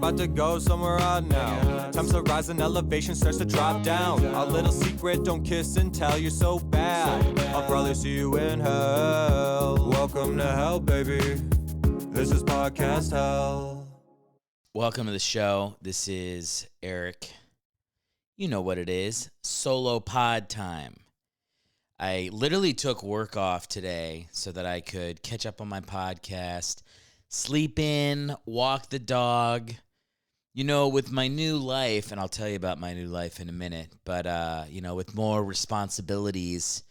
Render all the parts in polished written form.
about to go somewhere out now. Times to rise and elevation starts to drop down. Our little secret, don't kiss and tell, you're so bad. I'll probably see you in hell. Welcome to hell, baby. This is podcast hell. Welcome to the show. This is Eric. You know what it is. Solo pod time. I literally took work off today so that I could catch up on my podcast, sleep in, walk the dog. You know, with my new life, and I'll tell you about my new life in a minute, but, with more responsibilities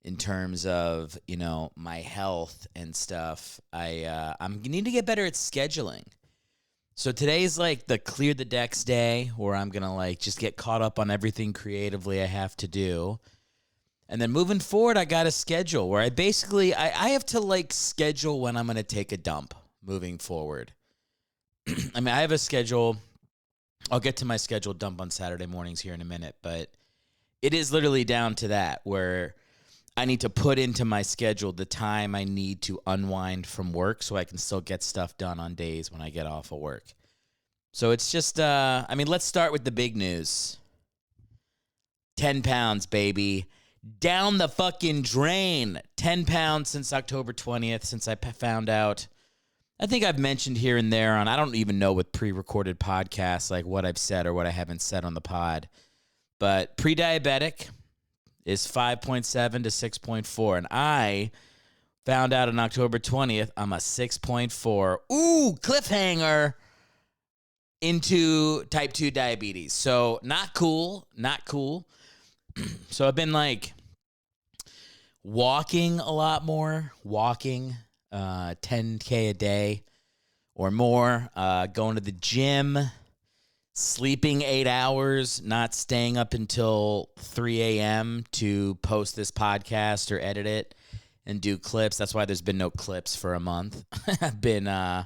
in terms of, my health and stuff, I'm need to get better at scheduling. So today's like the clear the decks day where I'm going to just get caught up on everything creatively I have to do. And then moving forward, I got a schedule where I have to schedule when I'm going to take a dump moving forward. I mean, I have a schedule. I'll get to my scheduled dump on Saturday mornings here in a minute, but it is literally down to that where I need to put into my schedule the time I need to unwind from work so I can still get stuff done on days when I get off of work. So it's just, let's start with the big news. 10 pounds, baby. Down the fucking drain. 10 pounds since October 20th, since I found out. I think I've mentioned here and there on, I don't even know with pre-recorded podcasts, what I've said or what I haven't said on the pod. But pre-diabetic is 5.7 to 6.4. And I found out on October 20th, I'm a 6.4. Ooh, cliffhanger into type 2 diabetes. So not cool. So I've been walking a lot more, 10K a day or more, going to the gym, sleeping 8 hours, not staying up until 3 a.m. to post this podcast or edit it and do clips. That's why there's been no clips for a month. I've been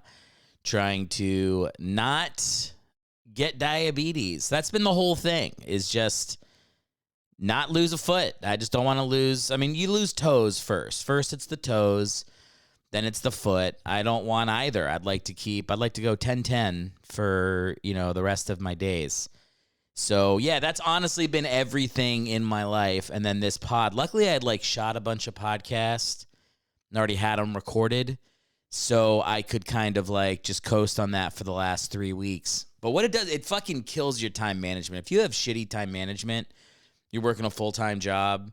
trying to not get diabetes. That's been the whole thing, is just not lose a foot. I just don't want to lose. I mean, you lose toes first. First, it's the toes. Then it's the foot. I don't want either. I'd like to go 10-10 for, the rest of my days. So, yeah, that's honestly been everything in my life. And then this pod. Luckily, I had, shot a bunch of podcasts and already had them recorded. So I could kind of, just coast on that for the last 3 weeks. But what it does, it fucking kills your time management. If you have shitty time management, you're working a full-time job,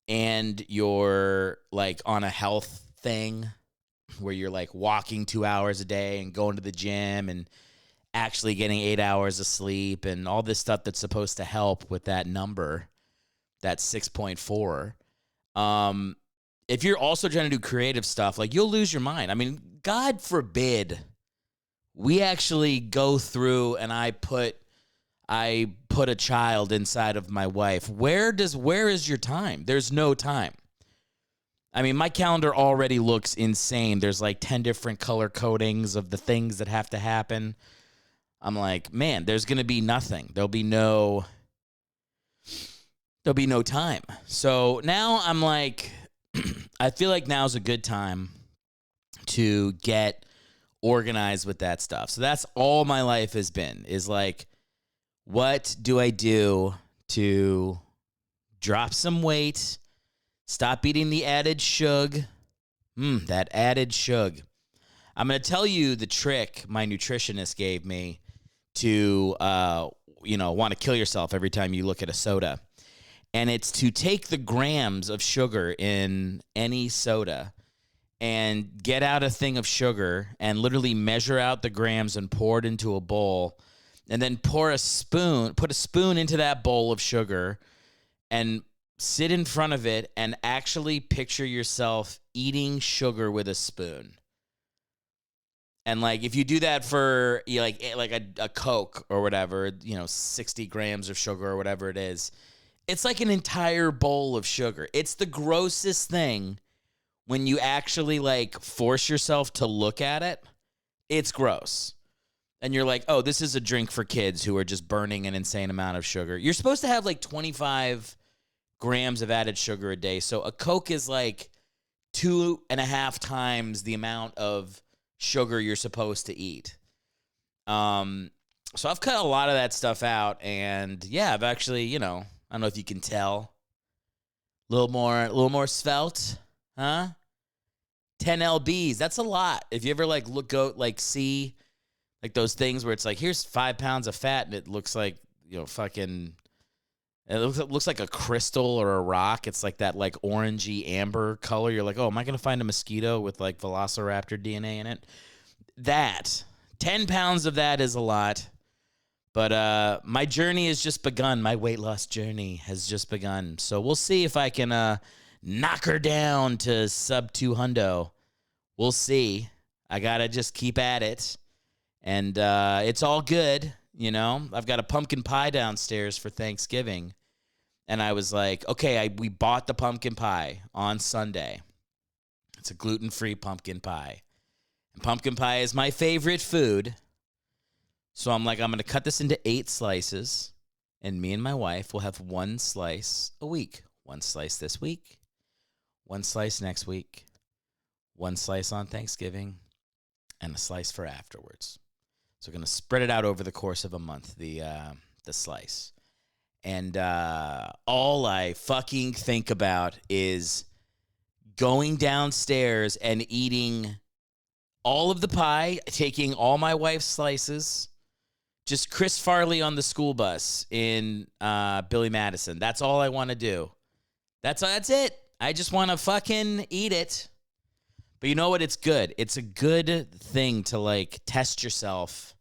and you're, on a health thing where you're, walking 2 hours a day and going to the gym and actually getting 8 hours of sleep and all this stuff that's supposed to help with that number, that 6.4. If you're also trying to do creative stuff, you'll lose your mind. I mean, God forbid we actually go through and I put a child inside of my wife. Where is your time? There's no time. I mean, my calendar already looks insane. There's 10 different color codings of the things that have to happen. I'm like, man, there's going to be nothing. There'll be no time. So now I'm I feel like now's a good time to get organized with that stuff. So that's all my life has been, is what do I do to drop some weight, stop eating the added sugar? That added sugar. I'm going to tell you the trick my nutritionist gave me to, want to kill yourself every time you look at a soda. And it's to take the grams of sugar in any soda and get out a thing of sugar and literally measure out the grams and pour it into a bowl. And then put a spoon into that bowl of sugar and sit in front of it and actually picture yourself eating sugar with a spoon. And if you do that for a Coke or whatever, 60 grams of sugar or whatever it is, it's like an entire bowl of sugar. It's the grossest thing when you actually force yourself to look at it. It's gross. And you're like, oh, this is a drink for kids who are just burning an insane amount of sugar. You're supposed to have 25 grams of added sugar a day. So a Coke is 2.5 times the amount of sugar you're supposed to eat. So I've cut a lot of that stuff out, and yeah, I've actually, I don't know if you can tell, a little more svelte, huh? 10 lbs, that's a lot. If you ever see like those things where it's like, here's 5 pounds of fat, and it looks like it looks like a crystal or a rock. It's like that like orangey amber color. You're like, oh, am I gonna find a mosquito with like Velociraptor DNA in it? That 10 pounds of that is a lot. But my journey has just begun. My weight loss journey has just begun. So we'll see if I can knock her down to sub 200. We'll see. I got to just keep at it. And it's all good, I've got a pumpkin pie downstairs for Thanksgiving. And I was like, okay, we bought the pumpkin pie on Sunday. It's a gluten-free pumpkin pie. And pumpkin pie is my favorite food. So I'm like, I'm going to cut this into 8 slices, and me and my wife will have 1 slice a week. 1 slice this week, 1 slice next week, 1 slice on Thanksgiving, and a slice for afterwards. So we're going to spread it out over the course of a month, the slice. And all I fucking think about is going downstairs and eating all of the pie, taking all my wife's slices, just Chris Farley on the school bus in Billy Madison. That's all I want to do. That's it. I just want to fucking eat it. But you know what? It's good. It's a good thing to like test yourself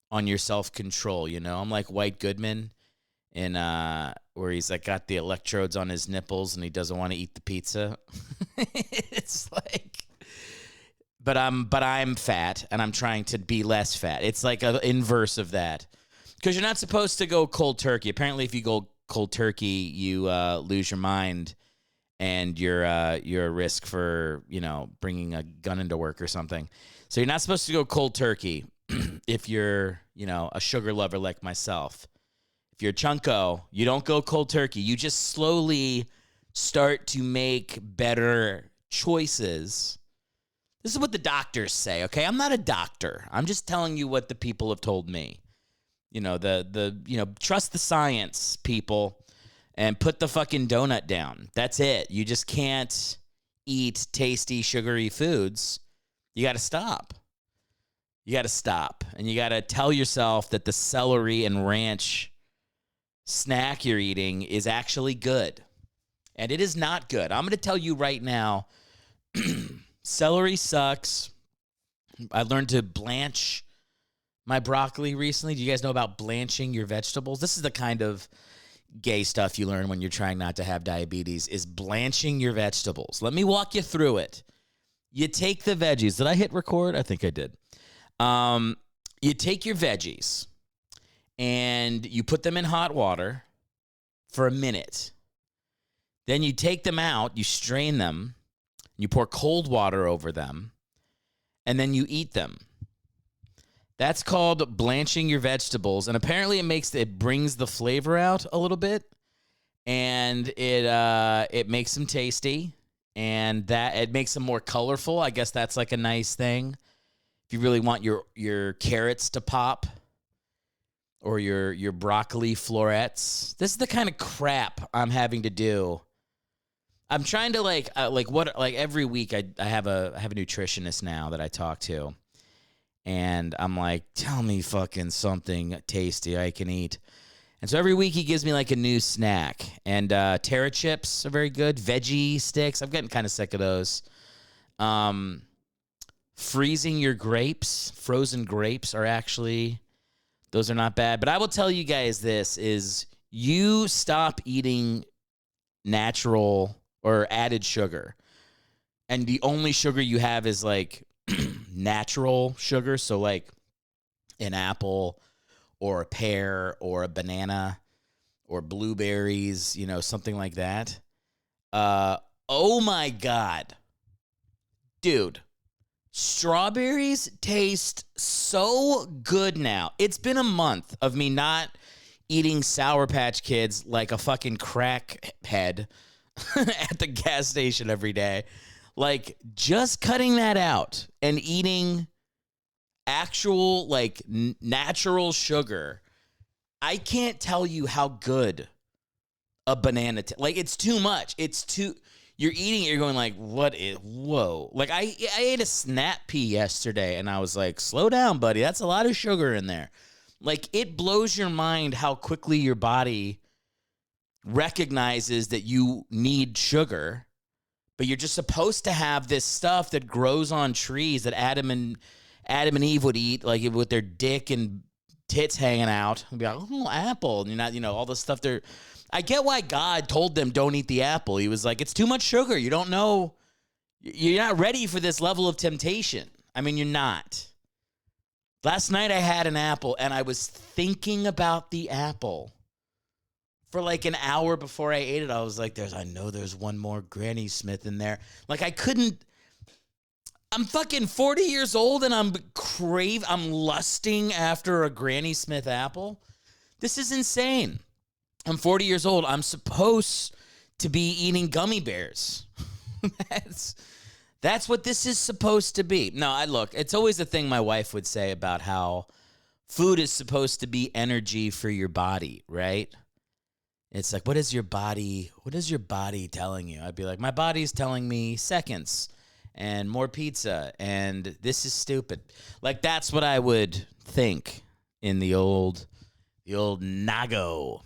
on your self-control, I'm like White Goodman in where he's like got the electrodes on his nipples and he doesn't want to eat the pizza. It's like, but I'm fat and I'm trying to be less fat. It's like an inverse of that, because you're not supposed to go cold turkey. Apparently, if you go cold turkey, you lose your mind and you're a risk for bringing a gun into work or something. So you're not supposed to go cold turkey if you're a sugar lover like myself. If you're a chunko, you don't go cold turkey. You just slowly start to make better choices. This is what the doctors say, okay? I'm not a doctor. I'm just telling you what the people have told me. Trust the science, people, and put the fucking donut down. That's it. You just can't eat tasty, sugary foods. You got to stop. And you got to tell yourself that the celery and ranch snack you're eating is actually good. And it is not good. I'm going to tell you right now, celery sucks. I learned to blanch my broccoli recently. Do you guys know about blanching your vegetables? This is the kind of gay stuff you learn when you're trying not to have diabetes, is blanching your vegetables. Let me walk you through it. You take the veggies. Did I hit record? I think I did. You take your veggies and you put them in hot water for a minute. Then you take them out, you strain them, you pour cold water over them, and then you eat them. That's called blanching your vegetables, and apparently it brings the flavor out a little bit, and it makes them tasty, and that it makes them more colorful. I guess that's like a nice thing. If you really want your carrots to pop, or your broccoli florets. This is the kind of crap I'm having to do. I'm trying to every week I have a nutritionist now that I talk to, and I'm like, tell me fucking something tasty I can eat. And so every week he gives me like a new snack, and Terra chips are very good. Veggie sticks, I'm getting kind of sick of those. Freezing your grapes, frozen grapes are actually, those are not bad. But I will tell you guys this, is you stop eating natural or added sugar, and the only sugar you have is like natural sugar. So like an apple or a pear or a banana or blueberries, something like that. Oh my God. Dude, strawberries taste so good now. It's been a month of me not eating Sour Patch Kids like a fucking crackhead at the gas station every day. Like, just cutting that out and eating actual, like, natural sugar, I can't tell you how good a banana like, it's too much. It's too... You're eating it, you're going like, whoa. Like, I ate a snap pea yesterday, and I was like, slow down, buddy. That's a lot of sugar in there. Like, it blows your mind how quickly your body recognizes that you need sugar, but you're just supposed to have this stuff that grows on trees that Adam and Eve would eat, like, with their dick and tits hanging out. And be like, oh, apple. And you're not, all the stuff they're... I get why God told them don't eat the apple. He was like, it's too much sugar. You don't know. You're not ready for this level of temptation. I mean, you're not. Last night I had an apple, and I was thinking about the apple for like an hour before I ate it. I was like, I know there's one more Granny Smith in there. Like, I couldn't. I'm fucking 40 years old, and I'm lusting after a Granny Smith apple. This is insane. I'm 40 years old. I'm supposed to be eating gummy bears. That's what this is supposed to be. No, look, it's always a thing my wife would say about how food is supposed to be energy for your body, right? It's like, what is your body telling you? I'd be like, my body's telling me seconds and more pizza, and this is stupid. Like, that's what I would think in the old Nago.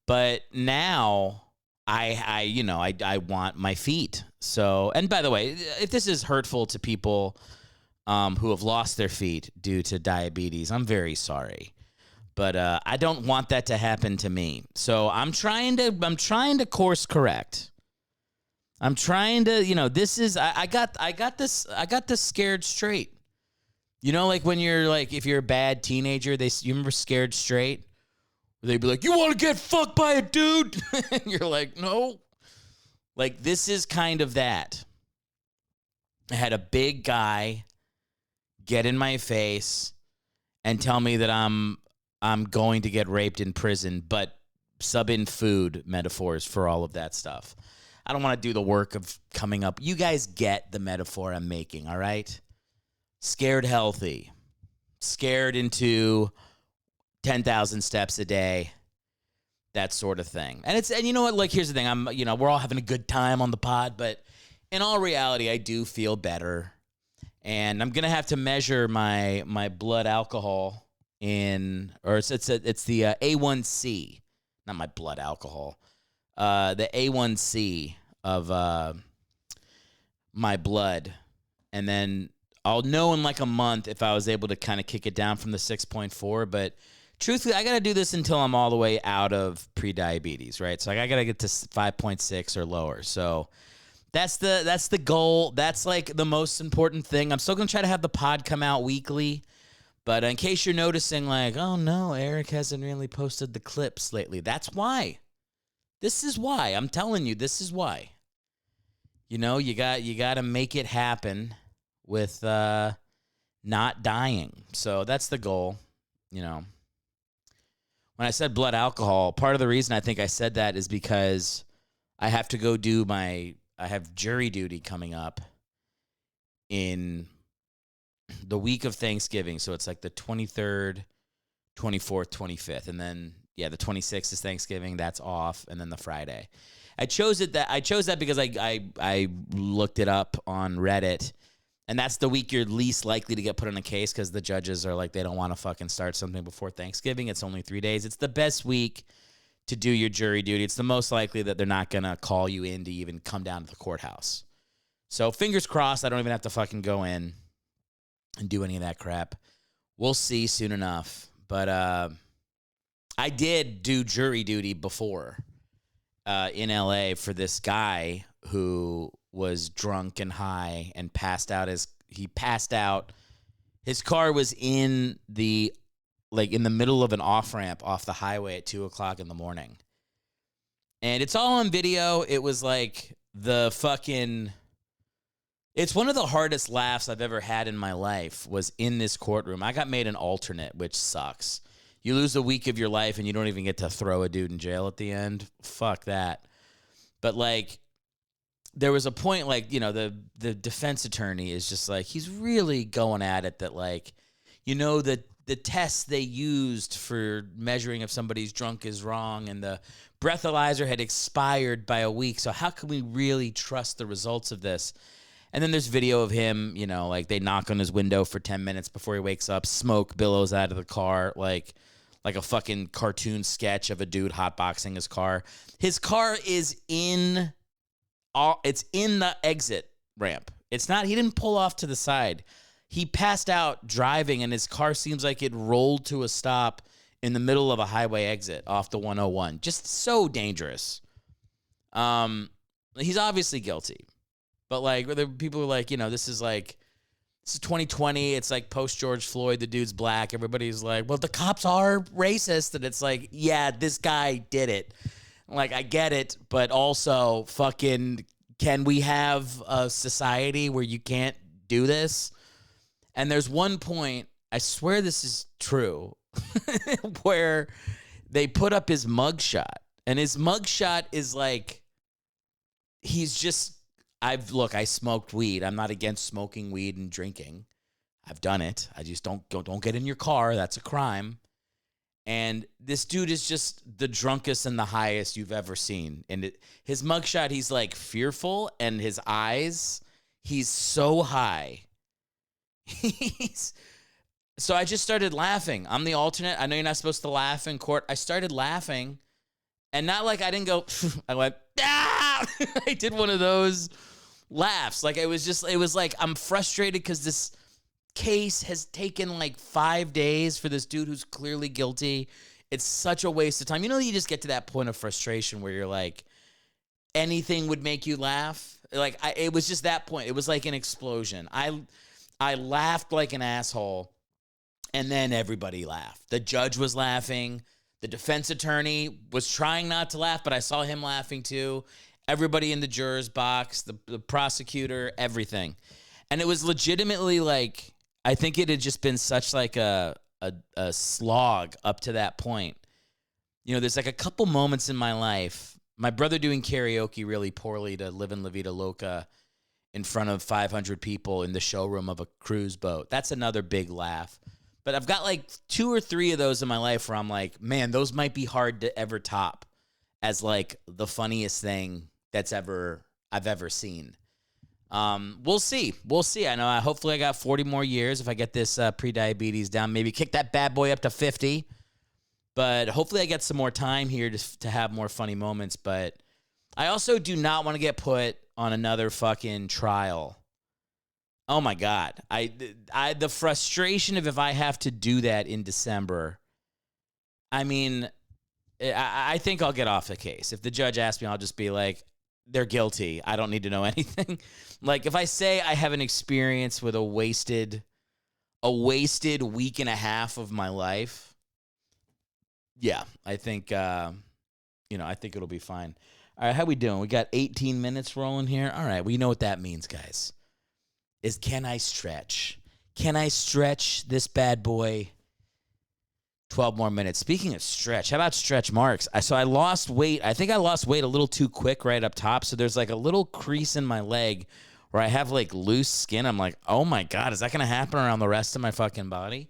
But now I want my feet. So, and by the way, if this is hurtful to people who have lost their feet due to diabetes, I'm very sorry. But I don't want that to happen to me. So I'm trying to course correct. I'm trying to, this is I got this Scared Straight. Like when you're like, if you're a bad teenager, you remember Scared Straight? They'd be like, you want to get fucked by a dude? And you're like, no. Like, this is kind of that. I had a big guy get in my face and tell me that I'm going to get raped in prison, but sub in food metaphors for all of that stuff. I don't want to do the work of coming up. You guys get the metaphor I'm making, all right? Scared healthy. Scared into 10,000 steps a day, that sort of thing. And you know what? Like, here's the thing. We're all having a good time on the pod, but in all reality, I do feel better. And I'm going to have to measure my blood alcohol it's the A1C, not my blood alcohol, the A1C of my blood. And then I'll know in like a month if I was able to kind of kick it down from the 6.4, but truthfully, I got to do this until I'm all the way out of pre-diabetes, right? So I got to get to 5.6 or lower. So that's the goal. That's like the most important thing. I'm still going to try to have the pod come out weekly. But in case you're noticing, like, oh no, Eric hasn't really posted the clips lately. That's why. This is why. I'm telling you, this is why. You got to make it happen with not dying. So that's the goal, When I said blood alcohol, part of the reason I think I said that is because I have to go I have jury duty coming up in the week of Thanksgiving. So it's like the 23rd, 24th, 25th. And then, the 26th is Thanksgiving. That's off. And then the Friday. I chose that because I looked it up on Reddit. And that's the week you're least likely to get put on a case because the judges are like, they don't want to fucking start something before Thanksgiving. It's only 3 days. It's the best week to do your jury duty. It's the most likely that they're not going to call you in to even come down to the courthouse. So fingers crossed, I don't even have to fucking go in and do any of that crap. We'll see soon enough. But I did do jury duty before in LA for this guy who was drunk and high and passed out. He passed out. His car was in the middle of an off-ramp off the highway at 2:00 in the morning. And it's all on video. It was like it's one of the hardest laughs I've ever had in my life was in this courtroom. I got made an alternate, which sucks. You lose a week of your life and you don't even get to throw a dude in jail at the end. Fuck that. But like, there was a point, like, the defense attorney is just like, he's really going at it that, like, the tests they used for measuring if somebody's drunk is wrong, and the breathalyzer had expired by a week. So how can we really trust the results of this? And then there's video of him, like they knock on his window for 10 minutes before he wakes up. Smoke billows out of the car like a fucking cartoon sketch of a dude hotboxing his car. His car is in the exit ramp. It's not, he didn't pull off to the side. He passed out driving, and his car seems like it rolled to a stop in the middle of a highway exit off the 101. Just so dangerous. He's obviously guilty. But like, the people are like, this is 2020. It's like post George Floyd. The dude's black. Everybody's like, well, the cops are racist. And it's like, yeah, this guy did it. Like, I get it. But also, fucking, can we have a society where you can't do this? And there's one point, I swear this is true, where they put up his mugshot. And his mugshot is like, he's just, I smoked weed. I'm not against smoking weed and drinking. I've done it. I just don't get in your car. That's a crime. And this dude is just the drunkest and the highest you've ever seen. And his mugshot, he's like fearful, and his eyes, he's so high. So I just started laughing. I'm the alternate. I know you're not supposed to laugh in court. I started laughing, and not like I didn't go, I went, ah! I did one of those laughs. Like it was like, I'm frustrated because this case has taken like 5 days for this dude who's clearly guilty. It's such a waste of time. You just get to that point of frustration where you're like, anything would make you laugh. Like it was just that point. It was like an explosion. I laughed like an asshole, and then everybody laughed. The judge was laughing. The defense attorney was trying not to laugh, but I saw him laughing too. Everybody in the juror's box, the prosecutor, everything. And it was legitimately like, I think it had just been such like a slog up to that point. There's like a couple moments in my life. My brother doing karaoke really poorly to Live in La Vida Loca in front of 500 people in the showroom of a cruise boat. That's another big laugh. But I've got like 2 or 3 of those in my life where I'm like, man, those might be hard to ever top as like the funniest thing I've ever seen. We'll see. I know. Hopefully I got 40 more years if I get this pre-diabetes down. Maybe kick that bad boy up to 50. But hopefully I get some more time here to have more funny moments. But I also do not want to get put on another fucking trial. Oh my God. The frustration of if I have to do that in December. I mean, I think I'll get off the case. If the judge asks me, I'll just be like, they're guilty. I don't need to know anything. Like if I say I have an experience with a wasted week and a half of my life, yeah, I think I think it'll be fine. All right, how we doing? We got 18 minutes rolling here. All right, we know what that means, guys. Can I stretch? Can I stretch this bad boy? 12 more minutes. Speaking of stretch, how about stretch marks? So I lost weight. I think I lost weight a little too quick right up top. So there's like a little crease in my leg where I have like loose skin. I'm like, oh my God, is that going to happen around the rest of my fucking body?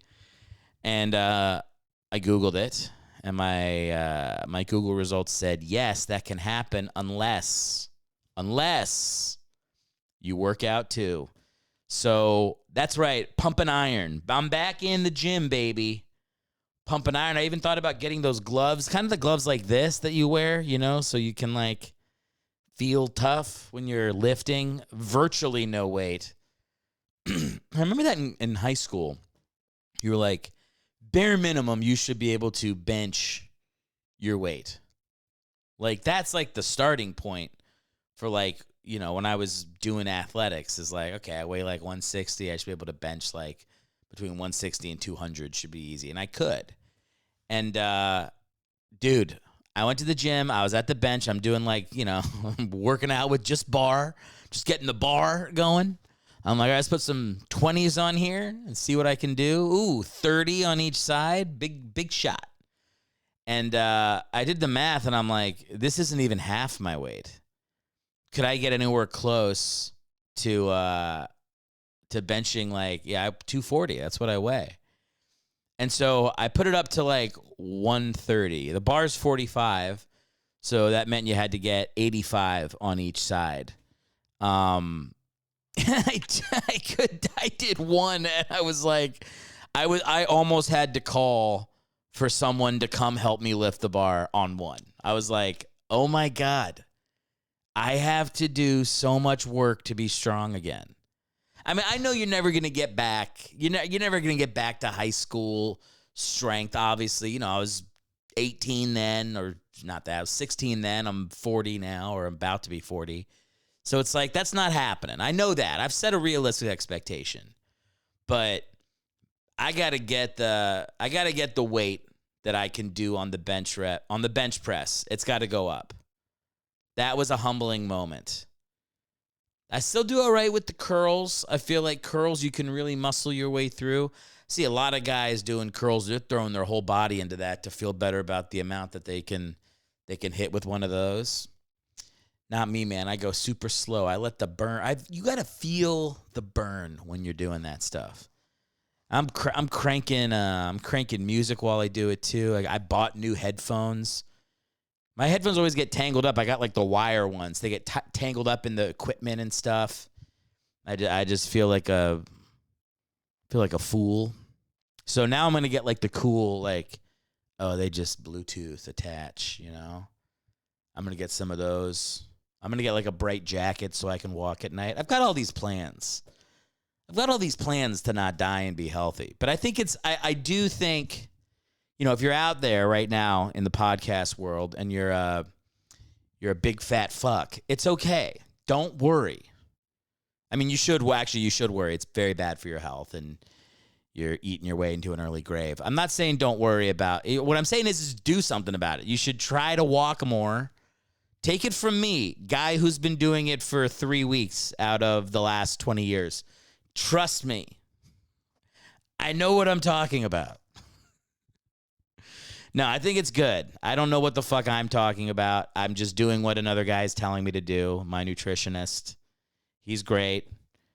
And I Googled it, and my Google results said, yes, that can happen unless you work out too. So that's right. Pumping iron. I'm back in the gym, baby. Pumping iron. I even thought about getting those gloves, kind of the gloves like this that you wear, so you can like feel tough when you're lifting. Virtually no weight. I remember that in high school. You were like, bare minimum, you should be able to bench your weight. Like that's like the starting point for like, when I was doing athletics is like, okay, I weigh like 160. I should be able to bench like between 160 and 200 should be easy. And I could. And, dude, I went to the gym. I was at the bench. I'm doing like, working out with just getting the bar going. I'm like, let's put some 20s on here and see what I can do. Ooh, 30 on each side. Big shot. And I did the math, and I'm like, this isn't even half my weight. Could I get anywhere close to benching like, 240? That's what I weigh. And so I put it up to like 130. The bar's 45, so that meant you had to get 85 on each side. I did one, and I was like, I almost had to call for someone to come help me lift the bar on one. I was like, oh my God, I have to do so much work to be strong again. I mean, I know you're never going to get back. You're never going to get back to high school strength. Obviously, you know, I was 18 then, or not that. I was 16 then. I'm 40 now, or I'm about to be 40. So it's like, that's not happening. I know that. I've set a realistic expectation. But I got to get the weight that I can do on the bench press. It's got to go up. That was a humbling moment. I still do all right with the curls. I feel like curls you can really muscle your way through. See a lot of guys doing curls. They're throwing their whole body into that to feel better about the amount that they can hit with one of those. Not me, man. I go super slow. I let the burn. You got to feel the burn when you're doing that stuff. I'm cranking music while I do it too. I bought new headphones. My headphones always get tangled up. I got like the wire ones. They get tangled up in the equipment and stuff. I just feel like a fool. So now I'm gonna get like the cool they just Bluetooth attach. You know, I'm gonna get some of those. I'm gonna get like a bright jacket so I can walk at night. I've got all these plans. To not die and be healthy. But I think I do think, you know, if you're out there right now in the podcast world and you're a big fat fuck, it's okay. Don't worry. I mean, you should worry. It's very bad for your health and you're eating your way into an early grave. I'm not saying don't worry about it. What I'm saying is do something about it. You should try to walk more. Take it from me, guy who's been doing it for 3 weeks out of the last 20 years. Trust me. I know what I'm talking about. No, I think it's good. I don't know what the fuck I'm talking about. I'm just doing what another guy's telling me to do. My nutritionist. He's great.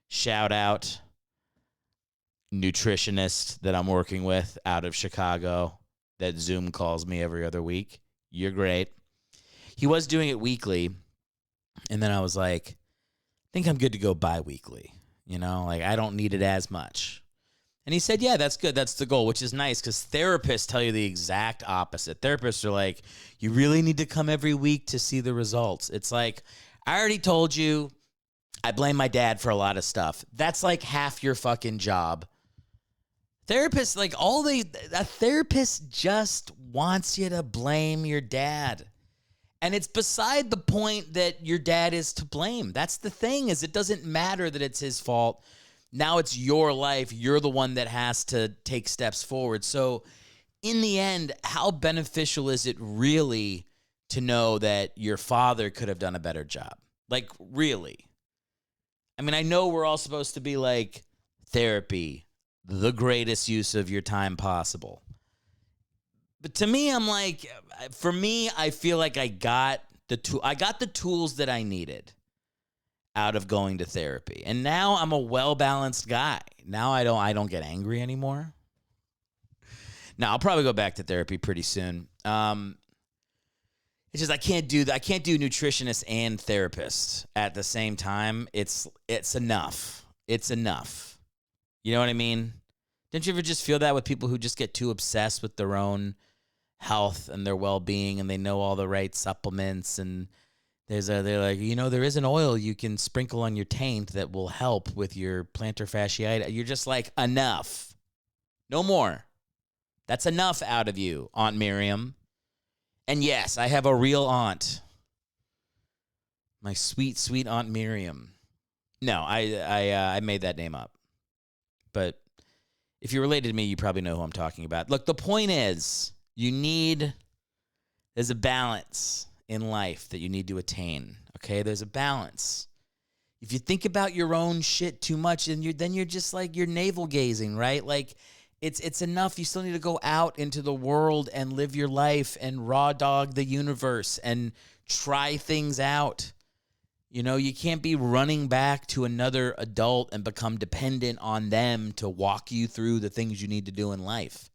Shout out nutritionist that I'm working with out of Chicago that Zoom calls me every other week. You're great. He was doing it weekly. And then I was like, I think I'm good to go bi-weekly. You know, like I don't need it as much. And he said, yeah, that's good. That's the goal, which is nice because therapists tell you the exact opposite. Therapists are like, you really need to come every week to see the results. It's like, I already told you, I blame my dad for a lot of stuff. That's like half your fucking job. Therapists, a therapist just wants you to blame your dad. And it's beside the point that your dad is to blame. That's the thing, is it doesn't matter that it's his fault. Now it's your life. You're the one that has to take steps forward. So in the end, how beneficial is it really to know that your father could have done a better job? Like, really? I mean, I know we're all supposed to be like, therapy, the greatest use of your time possible. But to me, I'm like, for me, I feel like I got the tools that I needed out of going to therapy. And now I'm a well-balanced guy. Now I don't get angry anymore. Now I'll probably go back to therapy pretty soon. It's just I can't do nutritionist and therapist at the same time. It's enough. It's enough. You know what I mean? Don't you ever just feel that with people who just get too obsessed with their own health and their well-being, and they know all the right supplements, and they're like, you know, there is an oil you can sprinkle on your taint that will help with your plantar fasciitis. You're just like, enough. No more. That's enough out of you, Aunt Miriam. And yes, I have a real aunt. My sweet, sweet Aunt Miriam. No, I made that name up. But if you're related to me, you probably know who I'm talking about. Look, the point is, there's a balance in life that you need to attain. Okay, there's a balance. If you think about your own shit too much, then you're just like, you're navel gazing, right? Like it's enough. You still need to go out into the world and live your life and raw dog the universe and try things out. You know, you can't be running back to another adult and become dependent on them to walk you through the things you need to do in life.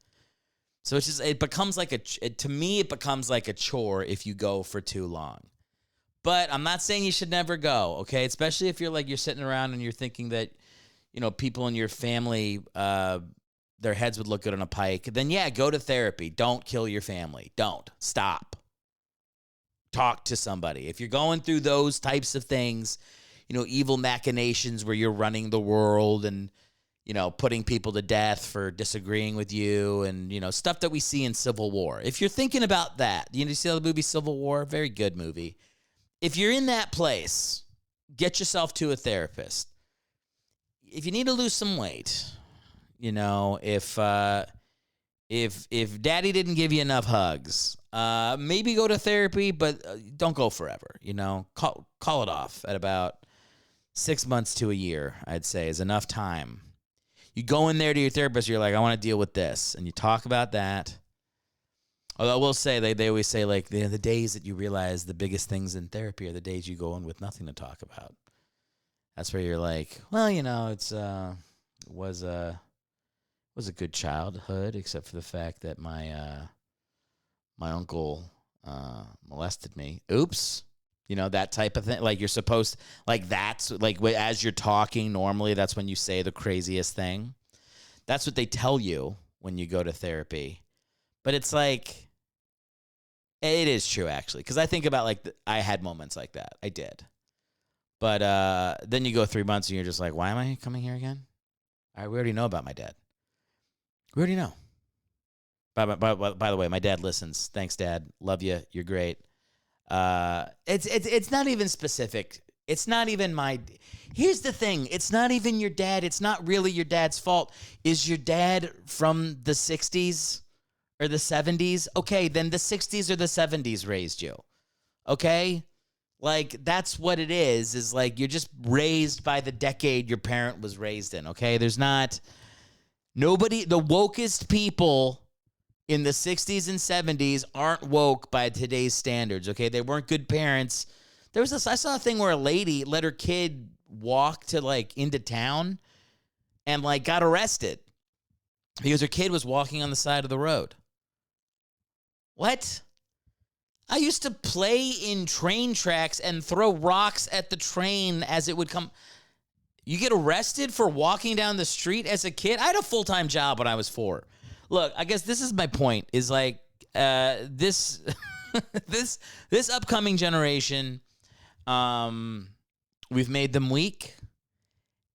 So it's just, it becomes like to me, it becomes like a chore if you go for too long. But I'm not saying you should never go, okay? Especially if you're sitting around and you're thinking that, people in your family, their heads would look good on a pike. Then yeah, go to therapy. Don't kill your family. Don't. Stop. Talk to somebody. If you're going through those types of things, evil machinations where you're running the world and, putting people to death for disagreeing with you and, stuff that we see in Civil War. If you're thinking about that, you see the movie Civil War? Very good movie. If you're in that place, get yourself to a therapist. If you need to lose some weight, if daddy didn't give you enough hugs, maybe go to therapy, but don't go forever, call it off at about 6 months to a year, I'd say is enough time. You go in there to your therapist, you're like, I want to deal with this. And you talk about that. Although I will say, they always say, like, the days that you realize the biggest things in therapy are the days you go in with nothing to talk about. That's where you're like, well, it was a good childhood, except for the fact that my uncle molested me. Oops. That type of thing. Like, you're supposed, like, that's, like, as you're talking normally, that's when you say the craziest thing. That's what they tell you when you go to therapy. But it's like, it is true, actually. Because I think about, like, I had moments like that. I did. But then you go 3 months and you're just like, why am I coming here again? All right, we already know about my dad. We already know. By the way, my dad listens. Thanks, Dad. Love you. You're great. It's not even specific. It's not even my. Here's the thing. It's not even your dad. It's not really your dad's fault. Is your dad from the 60s or the 70s? Okay, then the 60s or the 70s raised you. Okay? Like, that's what it is like you're just raised by the decade your parent was raised in, okay? There's not. Nobody, the wokest people in the 60s and 70s aren't woke by today's standards, okay? They weren't good parents. I saw a thing where a lady let her kid walk to, like, into town and, like, got arrested because her kid was walking on the side of the road. What? I used to play in train tracks and throw rocks at the train as it would come. You get arrested for walking down the street as a kid? I had a full-time job when I was 4. Look, I guess this is my point, is like this this upcoming generation, we've made them weak.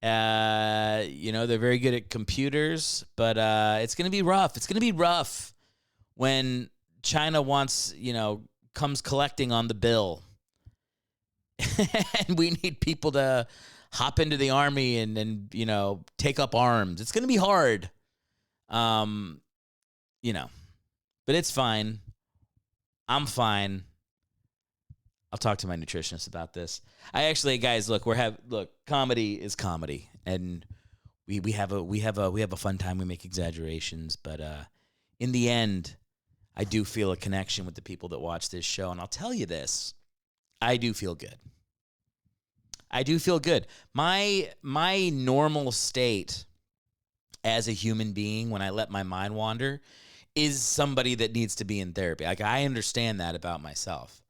They're very good at computers, but it's going to be rough. It's going to be rough when China comes collecting on the bill. And we need people to hop into the army and take up arms. It's going to be hard. But it's fine. I'm fine. I'll talk to my nutritionist about this. Guys, look, comedy is comedy, and we have a fun time. We make exaggerations, but in the end, I do feel a connection with the people that watch this show, and I'll tell you this: I do feel good. I do feel good. My normal state as a human being when I let my mind wander is somebody that needs to be in therapy. Like, I understand that about myself.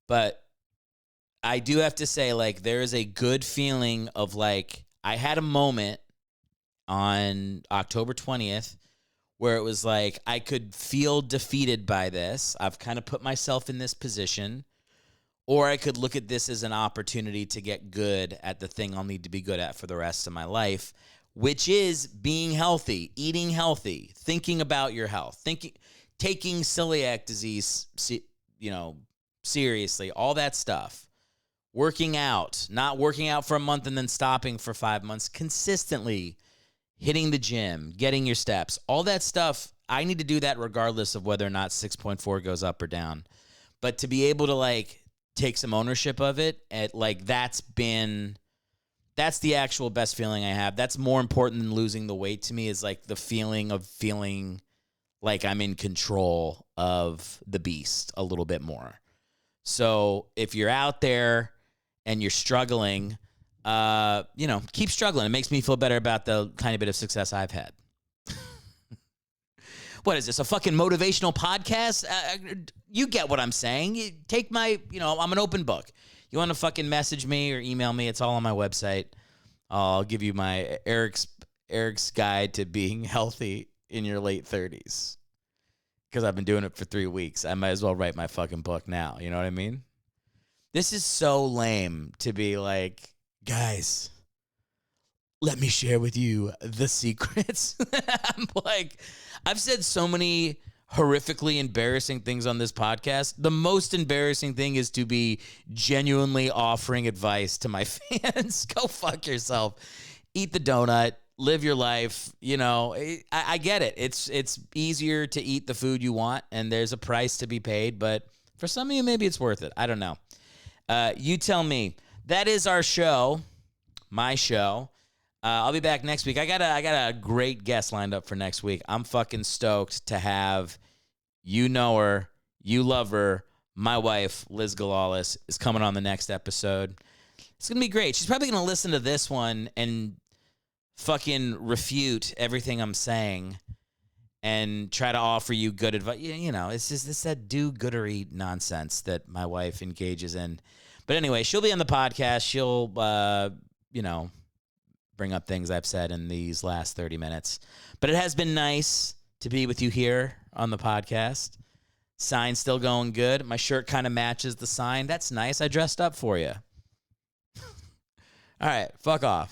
But I do have to say, like, there is a good feeling of, like, I had a moment on October 20th where it was like I could feel defeated by this. I've kind of put myself in this position. Or I could look at this as an opportunity to get good at the thing I'll need to be good at for the rest of my life, which is being healthy, eating healthy, thinking about your health, taking celiac disease, seriously, all that stuff. Working out, not working out for a month and then stopping for 5 months, consistently hitting the gym, getting your steps, all that stuff. I need to do that regardless of whether or not 6.4 goes up or down. But to be able to, like, take some ownership of it, that's the actual best feeling I have. That's more important than losing the weight to me, is like the feeling of feeling like I'm in control of the beast a little bit more. So if you're out there and you're struggling, keep struggling. It makes me feel better about the tiny bit of success I've had. What is this, a fucking motivational podcast? You get what I'm saying. You take my, I'm an open book. You want to fucking message me or email me, it's all on my website. I'll give you my Erick's guide to being healthy in your late 30s. Because I've been doing it for 3 weeks. I might as well write my fucking book now. You know what I mean? This is so lame to be like, guys, let me share with you the secrets. I'm like, I've said so many horrifically embarrassing things on this podcast. The most embarrassing thing is to be genuinely offering advice to my fans. Go fuck yourself. Eat the donut. Live your life. I get it. It's easier to eat the food you want, and there's a price to be paid. But for some of you, maybe it's worth it. I don't know. You tell me. That is our show. My show. I'll be back next week. I got a great guest lined up for next week. I'm fucking stoked to have, you know her, you love her, my wife, Liz Galalis, is coming on the next episode. It's going to be great. She's probably going to listen to this one and fucking refute everything I'm saying and try to offer you good advice. It's just this that do good or eat nonsense that my wife engages in. But anyway, she'll be on the podcast. She'll, bring up things I've said in these last 30 minutes. But it has been nice to be with you here on the podcast. Sign's still going good. My shirt kind of matches the sign. That's nice. I dressed up for you. All right, fuck off.